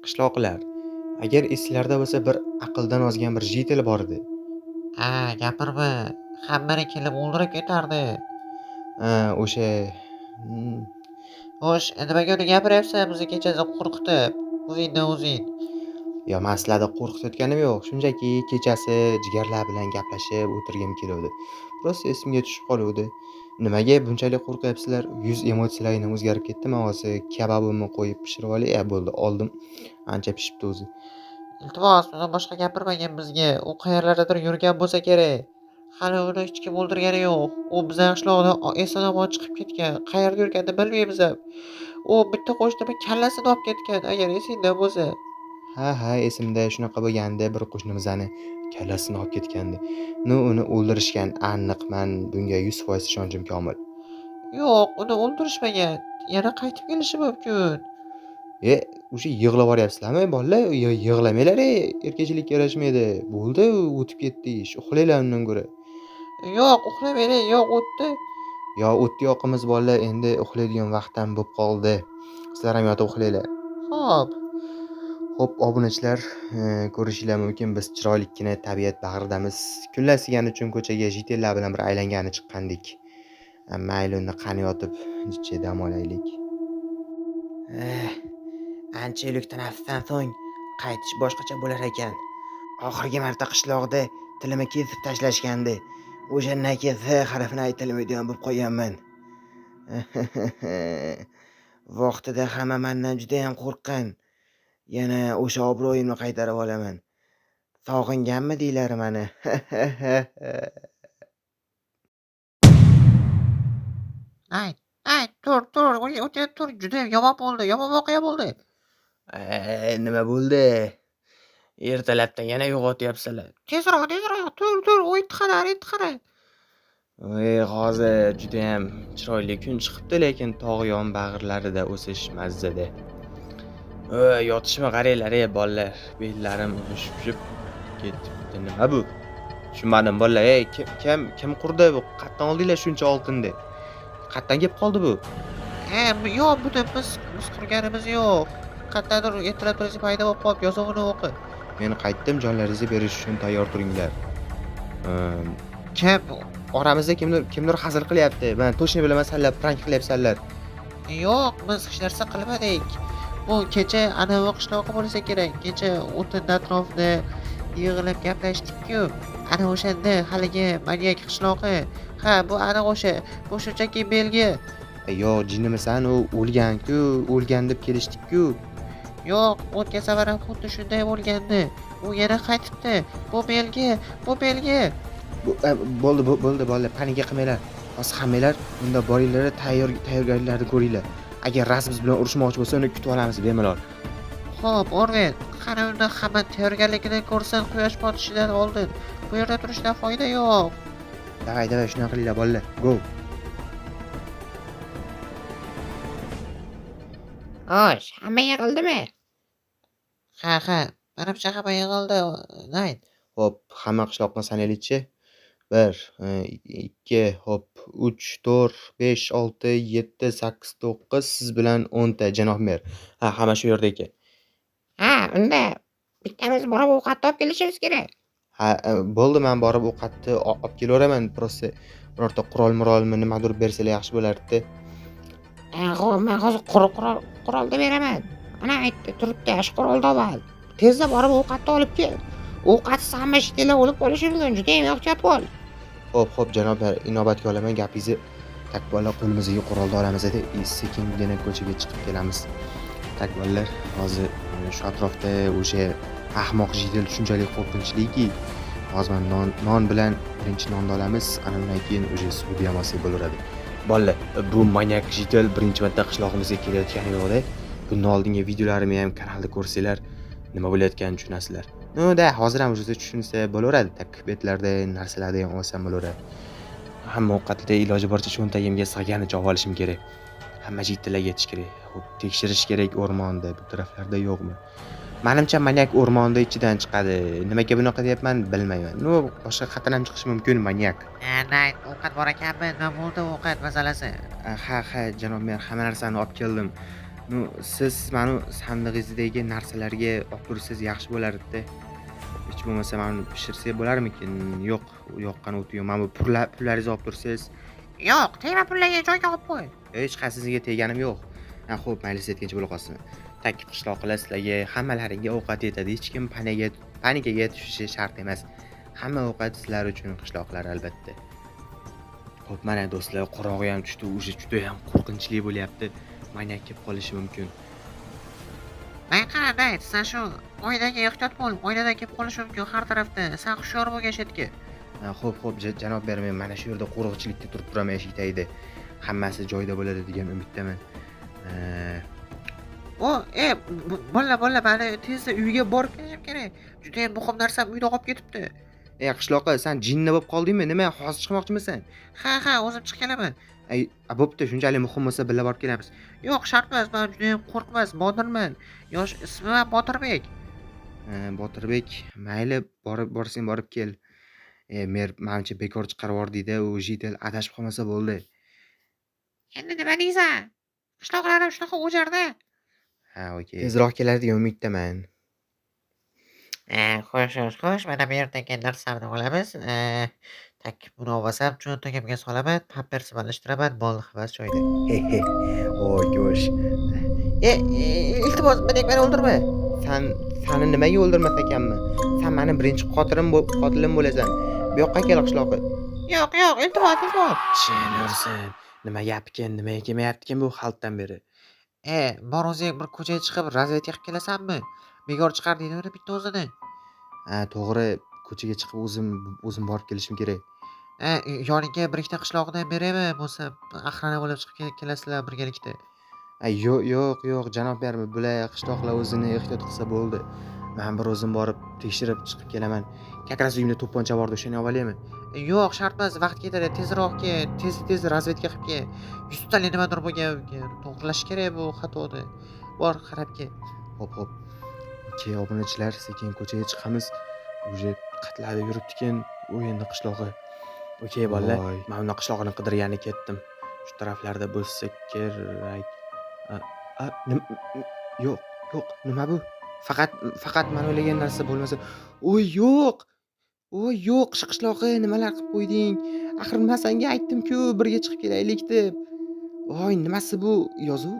qishloqlar. Agar esinglarda bo'lsa, bir aqldan ozgan bir jitel bor edi. Ha, gapirma. Hammani kelib o'ldirib ketardi. O'sha mm, Xo'sh, nimaga uni gapiryapsan bizni kechasi qo'rqitib? O'zingdan o'zing. yo, men sizlarni qo'rqitayotganim yo'q. Shunchaki kechasi jigarlar bilan gaplashib o'tirgim keluvdi. Prosta esimga tushib qoluvdi. Nimaga bunchalik qo'rqyapsizlar? Yuz emotsiyalaring o'zgarib ketdi. Men hozir kababimni qo'yib pishirib olay. Bo'ldi, oldim. Ancha pishibdi o'zi. Iltimos, undan boshqa gapirmagin bizga. U qayerlardadir yurgan bo'lsa kerak. Hali uni hech kim o'ldirgani yo'q. U bizning qishloqdan eson-omon chiqib ketgan. Qayerda yurganini bilmaymiz ham. U bitta qo'shnini kallasini olib ketgan, agar esingda bo'lsa. Ha, esimda shunaqa bo'lganda bir qo'shnimizni kallasini olib ketgandi. Uni o'ldirishgan aniq. Men bunga 100% ishonchim komil. Yo'q, uni o'ldirishmagan. Yana qaytib kelishi mumkin. O'sha yig'lab yuboryapsizlarmi bolalar? Yig'lamanglar, erkakchilikka yarashmaydi. Bo'ldi, o'tib ketdi ish. Uxlanglar undan ko'ra. Yo'q, uxlamaylik, yo'q, o'tdi. Yo, o'tdi yoqimiz bolalar, endi uxlaydigan vaqt ham bo'lib qoldi. Sizlar ham yotib uxlanglar. Xo'p. Xo'p, obunachilar, ko'rishinglar mumkin, biz chiroylikkina tabiat bag'ridamiz. Kunlar sigani uchun ko'chaga jitellar bilan bir aylangani chiqqandik. Mayli, unda qani yotib, jiddiy dam olaylik. Ancha yillik tanaffusdan so'ng qaytish boshqacha bo'lar ekan. Oxirgi marta qishloqda tilimni kesib tashlashgandi. O'shandan keyin Z harfini aytilmaydigan bo'lib qolganman. Vaqtida hamma mendan juda ham qo'rqqan. Yana o'sha obro'yimni qaytarib olaman. Sog'inganmi deylar meni. Ay, tur, tur, juda yomon bo'ldi, yomon voqea bo'ldi. Nima bo'ldi? Ertalabdan yana uyg'otyapsizlar. Tezroq, tur, intihara. Hozir juda ham chiroyli kun chiqibdi, lekin tog' bag'irlarida o'sish mazzada. Yotishmi qaranglar, bolalar. Bellarim ship ketibdi. Nima bu? Tushunmadim bolalar. Kim qurdi bu? Qayerdan oldinglar shuncha oltinni? Qayerdan kelib qoldi bu? Yo'q, buni biz qurganimiz yo'q. Qayerdadir ertalab turisi paydo bo'lib qolib, yozuvini o'qi. Men qaytdim, jonlaringizni berish uchun tayyor turinglar. Kim? Oramizda kimdir hazil qilyapti. Men to'shni bilaman, sanlar prank qilyapsanlar. Yo'q, biz hech narsa qilmadik. Bu kecha anavi qishloqi bo'lsa kerak. Kecha o'tin atrofida yig'ilib gaplashdik-ku. Ana o'shanda haligi manyak qishloqi. Ha, bu ana o'sha. Bu shunchaki belgi. Yo'q, jinnimisan, u o'lgan-ku, o'lgan deb kelishdik-ku. Yo'q, o'tgan safar ham xuddi shunday bo'lgandi. U yana qaytibdi. Bu belgi. Bo'ldi bolalar, panika qilmanglar. Hozir hammanglar bunda boringlar, tayyorgarliklarni ko'ringlar. Agar rasm biz bilan urushmoqchi bo'lsa, uni kutib olamiz bemalol. Xo'p, Orven, qani unda hamma tayyorgarligini ko'rsin quyosh botishidan oldin. Bu yerda turishdan foyda yo'q. Davay, shunaqa qilinglar bolalar. Go. Xo'sh, hamma yig'ildimi? Ha, menimcha hamma yig'ildi. Nayn. Xo'p, hamma qishloqni sanaylikchi. 1, 2, hop, 3, 4, 5, 6, 7, 8, 9, siz bilan 10 ta janob mer. Ha, hamma shu yerda ekan. Ha, unda bittamiz borib ovqat olib kelishimiz kerak. Ha, bo'ldi, men borib ovqatni olib kelaveraman. Prosta birorta qurol-murolmi nimadir bersalar yaxshi bo'lardi. Men hozir qurolni beraman. Ana aytdi, turibdi, shu qurolni ol. Tezda borib ovqatni olib kel. Ovqatsiz hamma shitlar o'lib qolishi mumkin. Juda ham ehtiyot bo'l. Xo'p, janoblar, inobatga olaman. Gapingizni takballa qo'limizga qurolni olamiz-da, sekingina ko'chaga chiqib kelamiz. Takballar, hozir shu atrofda o'sha ahmoq jidel shunchalik qo'rqinchliki, hozir non bilan birinchi nonni olamiz, ana undan keyin o'sha suvni ham olsak bo'laveradi. Bolalar, bu manyak jidel birinchi marta qishlog'imizga kelayotgani yo'q-da. Bundan oldingi videolarimni ham kanalda ko'rsanglar, nima bo'layotganini tushunasizlar. Hozir ham o'sha tushunsa bo'laveradi. Betlarda narsalarni ham olsam bo'laveradi. Hamma ovqatda iloji boricha cho'ntagimga sig'ganicha olib olishim kerak. Hamma jittilarga yetish kerak. Xo'p, tekshirish kerak o'rmonda, bu taraflarda yo'qmi? Menimcha manyak o'rmonda ichidan chiqadi. Nimaga bunaqa deyapman, bilmayman. Boshqa qayerdan ham chiqishi mumkin manyak. Nayn, ovqat bor ekanmi? Nima bo'ldi ovqat masalasi? Ha, janob mer, hamma narsani olib keldim. Nu siz mani sandig'ingizdagi narsalarga olib tursangiz yaxshi bo'lar edi-da. Hech bo'lmasa mana pishirsak bo'larmikin? Yo'q, u yoqqani o'ti yo'q. Mana bu pullaringizni olib tursangiz. Yo'q, tegma pullarga joyiga olib qo'y. Hech qaysingizga teganim yo'q. Ha, xo'p, mayli, siz aytgancha bo'la qolsin. Takki qishloqilar sizlarga hammalaringga ovqat yetadi. Hech kim panikaga tushishi shart emas. Hamma ovqat sizlar uchun qishloqlar albatta. Xo'p, mana do'stlar, qorong'i ham tushdi. O'sha juda ham qo'rqinchli bo'lyapti. Manyak kelib qolishi mumkin. Qara, sen shu oynaga ehtiyot bo'l. Oynadan kelib qolishi mumkin har tarafda. Sen hushyor bo'lgin shetga. Ha, xo'p, janob ber, men mana shu yerda qo'riqchilikda turib turaman eshik tagida. Hammasi joyida bo'ladi degan umiddaman. Bola, mani tezda uyga borib kelishim kerak. Juda ham muhim narsam uyda qolib ketibdi. Ey qishloqqa, sen jinni bo'lib qoldingmi? Nima, hozir chiqmoqchimisan? Ha, o'zim chiqib kelaman. Bo'pti, shunchalik muhim bo'lsa birga borib kelamiz. Yo'q, shart emas. Men juda ham qo'rqmas, botirman. Yosh ismim ham Botirbek. Botirbek, mayli, borsang borib kel. Mer menimcha bekor chiqarib yubording-da, u jitel adashib qolmasa bo'ldi. Endi nima deysan? Qishloqlarim shunaqa o'jarda. Ha, okey. Tezroq keladi degan umiddaman. Xo'sh, mana bu yerdagi narsamni olamiz. Tak, buni olsam cho'ntagimga solaman, pampersimni alishtiraman, bo'ldi, xavas joyida. Voy go'sh. Iltimos, meni o'ldirma. Seni nimaga o'ldirmas ekanmi? Sen mening birinchi qotilim bo'lasan. Bu yoqqa kel qishloqqa. Yo'q, iltimos. Chinursin. Nima gapikin, nimaga kelmayaptikin bu xalqdan beri? Bor o'zing bir ko'chaga chiqib razvedka qilib kelasanmi? Bekor chiqar deydi bitta o'zini. Ha, to'g'ri, ko'chaga chiqib o'zim borib kelishim kerak. Yoningga bir ikkita qishloqdan beraymi? Bo'lsa, axrana bo'lib chiqib kelasizlar birgalikda. Yo'q, janob bermi, bular qishloqlar o'zini ehtiyot qilsa bo'ldi. Men bir o'zim borib tekshirib chiqib kelaman. Kakras uyimda to'pponcha bor, o'shani olib olaymi? Yo'q, shart emas, vaqt ketadi. Tezroq kel, tez razvedka qilib kel. 100 tali nimadir bo'lgan, to'g'rilash kerak bu xatoni. Bor, qarab kel. Xo'p. Okey, obunachilar, sekin ko'chaga chiqamiz. Uje qatlada yuribdikin, u endi qishlog'i. Okey, bolalar, men uni qishlog'ini qidirgani ketdim. Shu taraflarda bo'lsa kerak. Yo'q, nima bu? Faqat men o'ylagan narsa bo'lmasa. Yo'q, qishlog'i, nimalar qilib qo'yding? Axir men senga aytdim-ku, birga chiqib kelaylik deb. Nimasi bu? Yozuv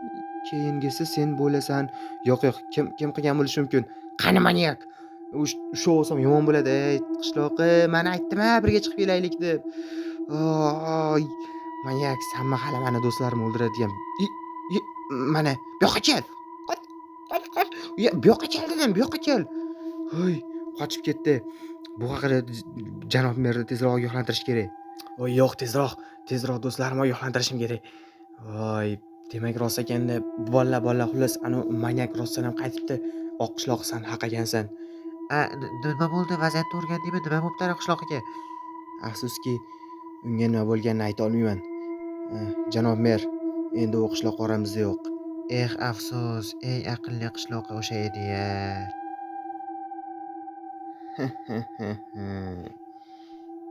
keyingisi sen bo'lasan. Yo'q, kim qilgan bo'lishi mumkin? Qani manyak? Shu bo'lsam yomon bo'ladi. Qishloqi, men aytdim-a, birga chiqib kelaylik deb. Manyak, senmi hali meni do'stlarim o'ldiradigan. Mana, bu yoqqa kel. Qot. Bu yoqqa kel dedim, bu yoqqa kel. Qochib ketdi. Bu haqida janob merni tezroq ogohlantirish kerak. Yo'q, tezroq do'stlarimni ogohlantirishim kerak. Demak rost ekanda, bolla xullas, ana manyak rostdan ham qaytibdi. Oq qishloq, sen haq ekansan. Nima bo'ldi? Vaziyatni o'rgandingmi? Nima bo'pti qishloqiga? Afsuski, unga nima bo'lganini ayta olmayman. Janob mer, endi u qishloq oramizda yo'q. Afsus, eng aqlli qishloqi o'sha edi-ya.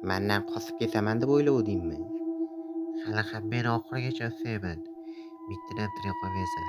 Mendan qosib ketaman deb o'ylovdingmi? Hali ham meni oxirigacha sevman. Bittadan tirik qolmaysan.